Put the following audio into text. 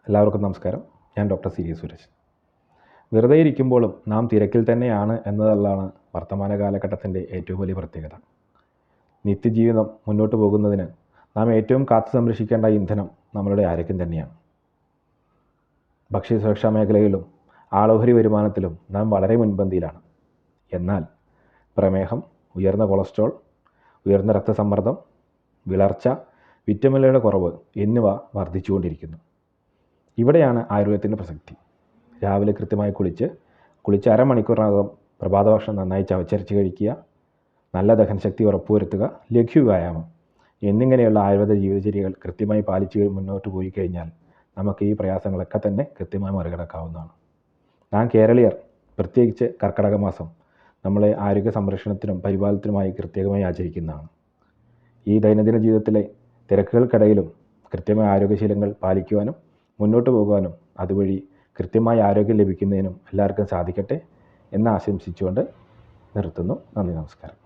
എല്ലാവർക്കും നമസ്കാരം. ഞാൻ ഡോക്ടർ സി സുരേഷ്. വെറുതെ ഇരിക്കുമ്പോഴും നാം തിരക്കിൽ തന്നെയാണ് എന്നതാണ് വർത്തമാന കാലഘട്ടത്തിൻ്റെ ഏറ്റവും വലിയ പ്രത്യേകത. നിത്യജീവിതം മുന്നോട്ട് പോകുന്നതിന് നാം ഏറ്റവും കാത്തു സംരക്ഷിക്കേണ്ട ഇന്ധനം നമ്മളുടെ ആരോഗ്യം തന്നെയാണ്. ഭക്ഷ്യസുരക്ഷാ മേഖലയിലും ആളോഹരി വരുമാനത്തിലും നാം വളരെ മുൻപന്തിയിലാണ്. എന്നാൽ പ്രമേഹം, ഉയർന്ന കൊളസ്ട്രോൾ, ഉയർന്ന രക്തസമ്മർദ്ദം, വിളർച്ച, വിറ്റമിനുകളുടെ കുറവ് എന്നിവ വർദ്ധിച്ചുകൊണ്ടിരിക്കുന്നു. ഇവിടെയാണ് ആയുർവേദത്തിൻ്റെ പ്രസക്തി. രാവിലെ കൃത്യമായി കുളിച്ച് അരമണിക്കൂറിനകം പ്രഭാത ഭക്ഷണം നന്നായി ചവച്ചരച്ച് കഴിക്കുക, നല്ല ദഹനശക്തി ഉറപ്പുവരുത്തുക, ലഘു വ്യായാമം എന്നിങ്ങനെയുള്ള ആയുർവേദ ജീവിതചര്യകൾ കൃത്യമായി പാലിച്ച് മുന്നോട്ട് പോയി കഴിഞ്ഞാൽ നമുക്ക് ഈ പ്രയാസങ്ങളൊക്കെ തന്നെ കൃത്യമായി മറികടക്കാവുന്നതാണ്. നാം കേരളീയർ പ്രത്യേകിച്ച് കർക്കിടക മാസം നമ്മളെ ആരോഗ്യ സംരക്ഷണത്തിനും പരിപാലനത്തിനുമായി പ്രത്യേകമായി ആചരിക്കുന്നതാണ്. ഈ ദൈനംദിന ജീവിതത്തിലെ തിരക്കുകൾക്കിടയിലും കൃത്യമായ ആരോഗ്യശീലങ്ങൾ പാലിക്കുവാനും മുന്നോട്ട് പോകുവാനും അതുവഴി കൃത്യമായ ആരോഗ്യം ലഭിക്കുന്നതിനും എല്ലാവർക്കും സാധിക്കട്ടെ എന്ന് ആശംസിച്ചുകൊണ്ട് നിർത്തുന്നു. നന്ദി, നമസ്കാരം.